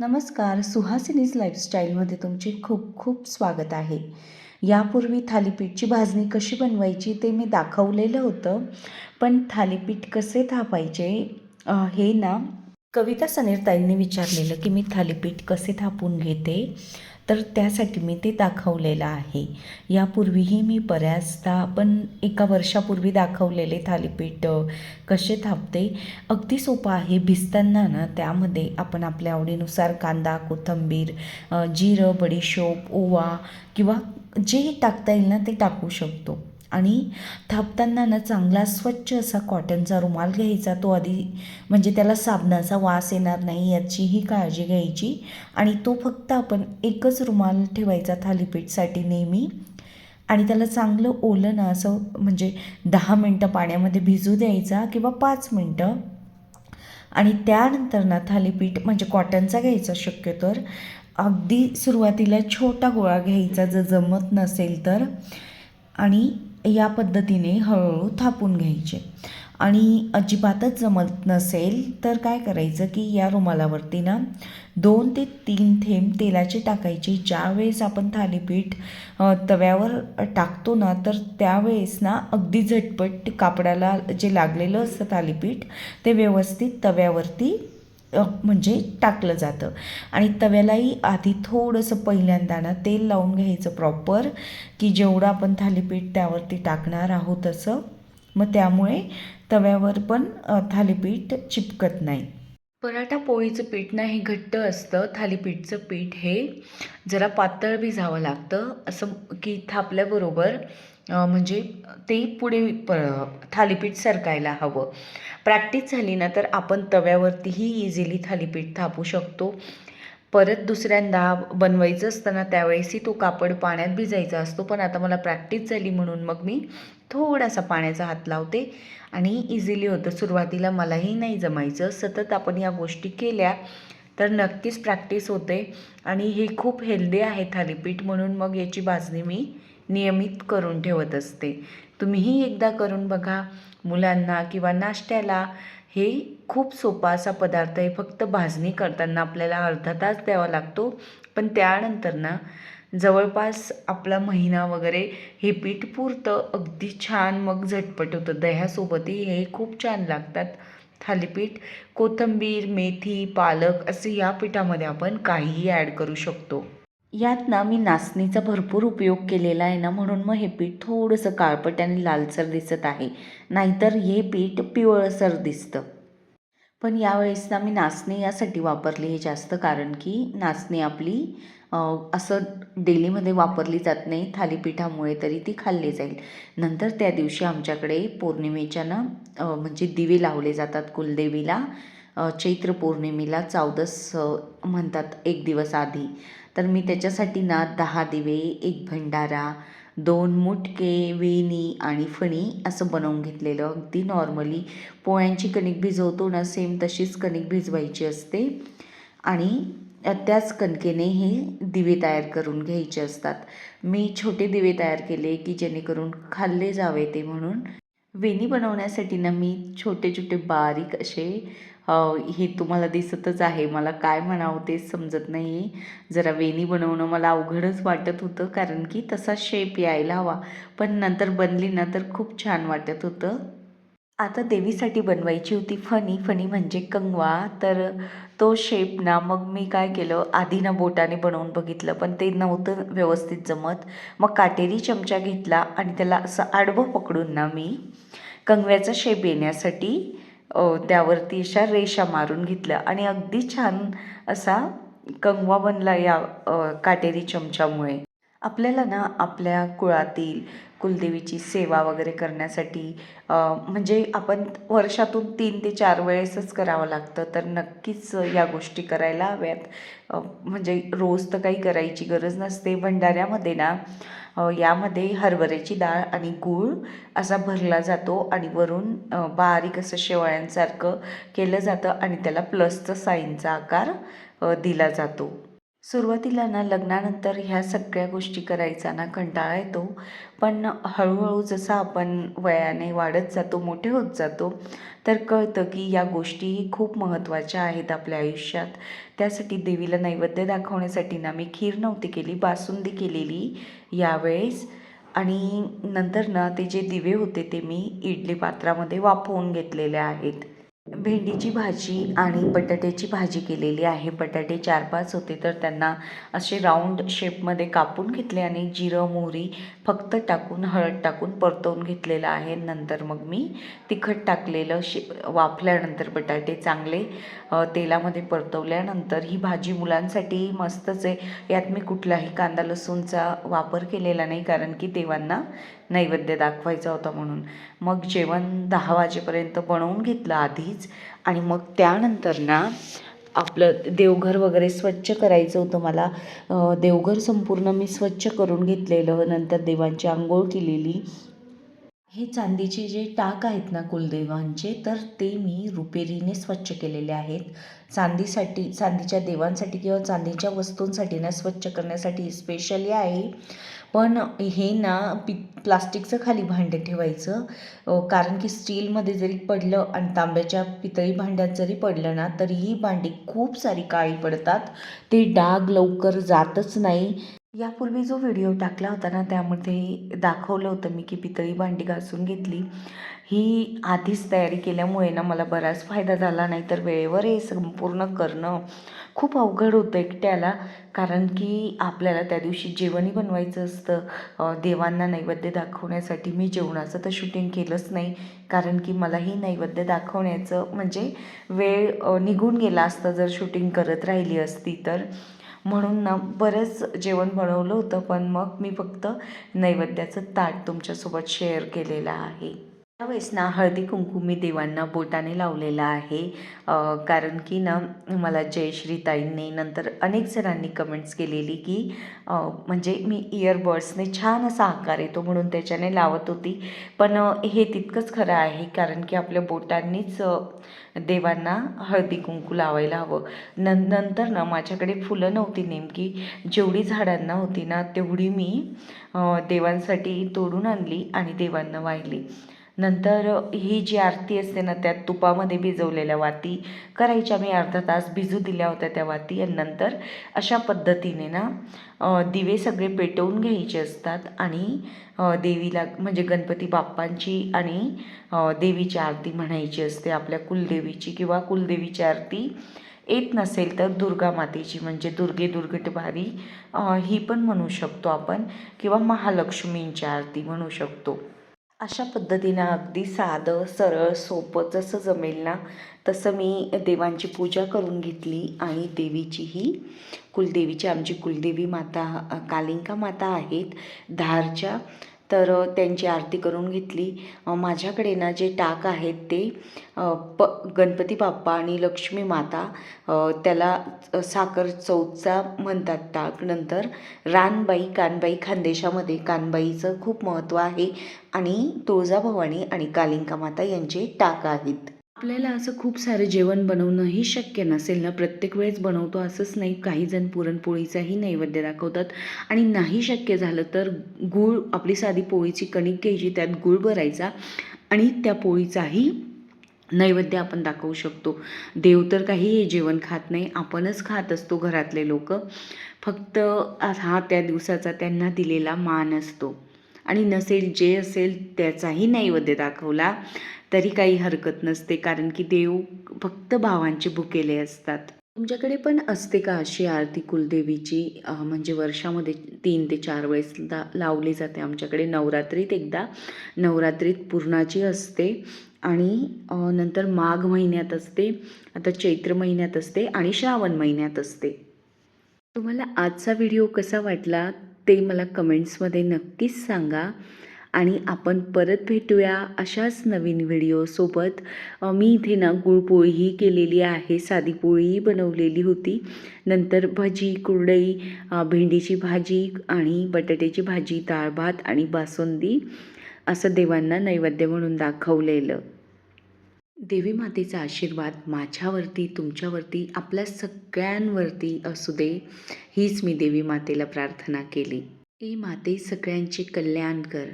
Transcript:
नमस्कार. सुहासिनीज लाईफस्टाईलमध्ये तुमचे खूप खूप स्वागत आहे. यापूर्वी थालीपीठची भाजणी कशी बनवायची ते मी दाखवलेलं होतं. पण थालीपीठ कसे थापायचे हे ना कविता सनेरताईंनी विचारलेलं की मी थालीपीठ कसे थापून घेते, तर त्यासाठी मी ते दाखवलेलं आहे. यापूर्वीही मी बऱ्याचदा पण एका वर्षापूर्वी दाखवलेले थालीपीठ कसे थापते. अगदी सोपं आहे. भिजताना ना त्यामध्ये आपण आपल्या आवडीनुसार कांदा, कोथिंबीर, जिरं, बडीशोप, ओवा किंवा जे टाकता येईल ना ते टाकू शकतो. आणि थापताना ना चांगला स्वच्छ असा कॉटनचा रुमाल घ्यायचा. तो आधी म्हणजे त्याला साबणाचा वास येणार नाही याचीही काळजी घ्यायची. आणि तो फक्त आपण एकच रुमाल ठेवायचा थालीपीठसाठी नेहमी. आणि त्याला चांगलं ओलं ना असं म्हणजे 10 मिनटं पाण्यामध्ये भिजू द्यायचा किंवा 5 मिनटं. आणि त्यानंतर ना थालीपीठ म्हणजे कॉटनचा घ्यायचा शक्यतोवर. अगदी सुरुवातीला छोटा गोळा घ्यायचा जर जमत नसेल तर. आणि या पद्धतीने हळूहळू थापून घ्यायचे. आणि अजिबातच जमत नसेल तर काय करायचं की या रुमालावरती ना 2 ते 3 थेंब तेलाचे टाकायचे. ज्यावेळेस आपण थालीपीठ तव्यावर टाकतो ना तर त्यावेळेस ना अगदी झटपट कापडाला जे लागलेलं असतं थालीपीठ ते व्यवस्थित तव्यावरती म्हणजे टाकलं जातं. आणि तव्यालाही आधी थोडंसं पहिल्यांदा ना तेल लावून घ्यायचं प्रॉपर, की जेवढं आपण थालीपीठ त्यावरती टाकणार आहोत तसं. मग त्यामुळे तव्यावर पण थालीपीठ चिपकत नाही. पराठा पोळीचं पीठ ना हे घट्ट असतं. थालीपीठचं पीठ हे जरा पातळ भिजावं लागतं. असं की थापल्याबरोबर म्हणजे ते पुढे थालीपीठ सरकायला हवं. प्रॅक्टिस झाली ना तर आपण तव्यावरतीही इझिली थालीपीठ थापू शकतो. परत दुसऱ्यांदा बनवायचं असताना त्यावेळेसही तो कापड पाण्यात भिजायचा असतो. पण आता मला प्रॅक्टिस झाली म्हणून मग मी थोडासा पाण्याचा हात लावते आणि इझिली होतं. सुरुवातीला मलाही नाही जमायचं. सतत आपण या गोष्टी केल्या तर नक्कीच प्रॅक्टिस होते. आणि हे खूप हेल्दी आहे थालीपीठ, म्हणून मग याची भाजणी मी नियमित करून ठेवत असते. तुम्हीही एकदा करून बघा. मुलांना किंवा नाश्त्याला हे खूप सोपा असा पदार्थ आहे. फक्त भाजणी करताना आपल्याला अर्धा तास द्यावा लागतो. पण त्यानंतर ना जवळपास आपला महिना वगैरे हे पीठ पुरतं. अगदी छान मग झटपट होतं. दह्यासोबतही हे खूप छान लागतात थालीपीठ. कोथिंबीर, मेथी, पालक असे या पिठामध्ये आपण काहीही ॲड करू शकतो. यात ना मी नाचणीचा भरपूर उपयोग केलेला आहे ना, म्हणून मग हे पीठ थोडंसं काळपट आणि लालसर दिसत आहे. नाहीतर हे पीठ पिवळसर दिसतं. पण यावेळेस ना मी नाचणी यासाठी वापरली आहे जास्त, कारण की नाचणी आपली असं डेलीमध्ये वापरली जात नाही. थालीपीठामुळे तरी ती खाल्ली जाईल. नंतर त्या दिवशी आमच्याकडे पौर्णिमेच्या ना म्हणजे दिवे लावले जातात कुलदेवीला. चैत्र पौर्णिमेला चौदस म्हणतात एक दिवस आधी. तर मी त्याच्यासाठी ना 10 दिवे, एक भंडारा, 2 मुटके, वेणी आणि फणी असं बनवून घेतलेलं. अगदी नॉर्मली पोळ्यांची कणिक भिजवतो ना सेम तशीच कणिक भिजवायची असते. आणि त्याच कणकेने हे दिवे तयार करून घ्यायचे असतात. मी छोटे दिवे तयार केले की जेणेकरून खाल्ले जावे ते म्हणून. वेणी बनवण्यासाठी ना मी छोटे छोटे बारीक असे हे तुम्हाला दिसतच आहे. मला काय म्हणावं तेच समजत नाही आहे. जरा वेणी बनवणं मला अवघडच वाटत होतं, कारण की तसा शेप यायला हवा. पण नंतर बनली ना तर खूप छान वाटत होतं. आता देवीसाठी बनवायची होती फणी. फणी म्हणजे कंगवा. तर तो शेप ना मग मी काय केलं, आधी ना बोटाने बनवून बघितलं पण ते नव्हतं व्यवस्थित जमत. मग काटेरी चमचा घेतला आणि त्याला असं आडवं पकडून ना मी कंगव्याचा शेप येण्यासाठी त्यावरती अशा रेषा मारून घेतल्या आणि अगदी छान असा कंगवा बनला या काटेरी चमच्यामुळे. आपल्याला ना आपल्या कुळातील कुलदेवीची सेवा वगैरे करण्यासाठी म्हणजे आपण वर्षातून 3 ते 4 वेळेसच करावं लागतं. तर नक्कीच या गोष्टी करायला हव्यात. म्हणजे रोज तर काही करायची गरज नसते. भंडाऱ्यामध्ये ना यामध्ये हरभऱ्याची डाळ आणि गूळ असा भरला जातो आणि वरून बारीक असं शेवळ्यांसारखं केलं जातं आणि त्याला प्लसचा साईनचा आकार दिला जातो. सुरुवातीला ना लग्नानंतर ह्या सगळ्या गोष्टी करायचा ना कंटाळा येतो. पण हळूहळू जसं आपण वयाने वाढत जातो, मोठे होत जातो, तर कळतं की या गोष्टी खूप महत्त्वाच्या आहेत आपल्या आयुष्यात. त्यासाठी देवीला नैवेद्य दाखवण्यासाठी ना मी खीर नव्हती केली, बासुंदी केलेली यावेळेस. आणि नंतर ना ते जे दिवे होते ते मी इडली पात्रामध्ये वाफवून घेतलेले आहेत. भेंडीची भाजी आणि बटाट्याची भाजी केलेली आहे. बटाटे 4-5 होते, तर त्यांना असे राऊंड शेपमध्ये कापून घेतले आणि जिरं, मोहरी फक्त टाकून, हळद टाकून परतवून घेतलेलं आहे. नंतर मग मी तिखट टाकलेलं वाफल्यानंतर बटाटे चांगले तेलामध्ये परतवल्यानंतर ही भाजी मुलांसाठी मस्तच आहे. यात मी कुठलाही कांदा लसूणचा वापर केलेला नाही, कारण की देवांना नैवेद्य दाखवायचा होता म्हणून. मग जेवण 10 वाजेपर्यंत बनवून घेतलं आधीच. आणि मग त्यानंतर ना आपलं देवघर वगैरे स्वच्छ करायचं होतं मला. देवघर संपूर्ण मी स्वच्छ करून घेतलेलं. नंतर देवांची अंघोळ केलेली. हे चांदीचे जे टाक आहेत ना कुलदेवांचे, तर ते मी रुपेरीने स्वच्छ केलेले आहेत. चांदीच्या देवांसाठी किंवा चांदीच्या वस्तूंसाठी ना स्वच्छ करण्यासाठी स्पेशली आहे. पण हे ना प्लास्टिकचं खाली भांडे ठेवायचं, कारण की स्टीलमध्ये जरी पडलं आणि तांब्याच्या पितळी भांड्यात जरी पडलं ना, तरीही भांडी खूप सारी काळी पडतात. ते डाग लवकर जातच नाही. यापूर्वी जो व्हिडिओ टाकला होता ना, त्यामध्ये दाखवलं होतं मी की पितळी भांडी घासून घेतली. ही आधीच तयारी केल्यामुळे ना मला बराच फायदा झाला. नाही तर वेळेवर हे संपूर्ण करणं खूप अवघड होतं एकट्याला. कारण की आपल्याला त्या दिवशी जेवणही बनवायचं असतं. देवांना नैवेद्य दाखवण्यासाठी मी जेवणाचं तर शूटिंग केलंच नाही, कारण की मलाही नैवेद्य दाखवण्याचं म्हणजे वेळ निघून गेला असता जर शूटिंग करत राहिली असती तर. म्हणून ना बरंच जेवण बनवलं होतं, पण मग मी फक्त नैवेद्याचं ताट तुमच्यासोबत शेअर केलेलं आहे. त्यावेळेस ना हळदी कुंकू मी देवांना बोटाने लावलेलं आहे. कारण की ना मला जयश्रीताईंनी नंतर अनेक जणांनी कमेंट्स केलेली की म्हणजे मी इयरबड्सने छान असा आकार येतो म्हणून त्याच्याने लावत होती. पण हे तितकंच खरं आहे, कारण की आपल्या बोटांनीच देवांना हळदी कुंकू लावायला हवं. नंतर ना माझ्याकडे फुलं नव्हती नेमकी. जेवढी झाडांना होती ना तेवढी मी देवांसाठी तोडून आणली आणि देवांना वाहिली. नंतर ही जी आरती असते ना, त्यात तुपामध्ये भिजवलेल्या वाती करायच्या. मी अर्धा तास भिजू दिल्या होत्या त्या वाती. आणि नंतर अशा पद्धतीने ना दिवे सगळे पेटवून घ्यायचे असतात आणि देवीला म्हणजे गणपती बाप्पांची आणि देवीची आरती म्हणायची असते. आपल्या कुलदेवीची किंवा कुलदेवीची आरती येत नसेल तर दुर्गा मातेची म्हणजे दुर्गे दुर्गटभारी ही पण म्हणू शकतो आपण, किंवा महालक्ष्मींची आरती म्हणू शकतो. अशा पद्धतीनं अगदी साधं सरळ सोपं जसं जमेल ना तसं मी देवांची पूजा करून घेतली. आणि देवीचीही कुलदेवीची आमची कुलदेवी माता कालिंका माता आहेत धारच्या, तर त्यांची आरती करून घेतली. माझ्याकडे ना जे टाक आहेत ते गणपती बाप्पा आणि लक्ष्मी माता, त्याला साखर चौथचा म्हणतात टाक. नंतर रानबाई कानबाई, खानदेशामध्ये कानबाईचं खूप महत्त्व आहे. आणि तुळजाभवानी आणि कालिंका माता यांचे टाक आहेत. आपल्याला असं खूप सारं जेवण बनवणंही शक्य नसेल ना, प्रत्येक वेळेस बनवतो असंच नाही. काही जण पुरणपोळीचाही नैवेद्य दाखवतात. आणि नाही शक्य झालं तर गूळ, आपली साधी पोळीची कणिक घ्यायची, त्यात गूळ भरायचा आणि त्या पोळीचाही नैवेद्य आपण दाखवू शकतो. देव तर काही हे जेवण खात नाही, आपणच खात असतो घरातले लोक. फक्त हा त्या दिवसाचा त्यांना दिलेला मान असतो. आणि नसेल, जे असेल त्याचाही नैवेद्य दाखवला तरी काही हरकत नसते, कारण की देव फक्त भावांचे भुकेले असतात. तुमच्याकडे पण असते का अशी आरती कुलदेवीची? म्हणजे वर्षामध्ये 3 ते 4 वेळेस लावली जाते. आमच्याकडे नवरात्रीत एकदा, नवरात्रीत पूर्णाची असते आणि नंतर माघ महिन्यात असते, आता चैत्र महिन्यात असते आणि श्रावण महिन्यात असते. तुम्हाला आजचा व्हिडिओ कसा वाटला ते मला कमेंट्समध्ये नक्कीच सांगा. आणि आपण परत भेटूया अशाच नवीन व्हिडिओसोबत. मी इथे ना गुळपोळीही केलेली आहे, साधी पोळीही बनवलेली होती. नंतर भजी, कुरडई, भेंडीची भाजी आणि बटाट्याची भाजी, डाळ भात आणि बासुंदी असं देवांना नैवेद्य म्हणून दाखवलेलं. देवी मातेचा आशीर्वाद माझ्यावरती, तुमच्यावरती, आपल्या सगळ्यांवरती असू दे, हीच मी देवी मातेला प्रार्थना केली. ए माते, सगळ्यांचे कल्याण कर.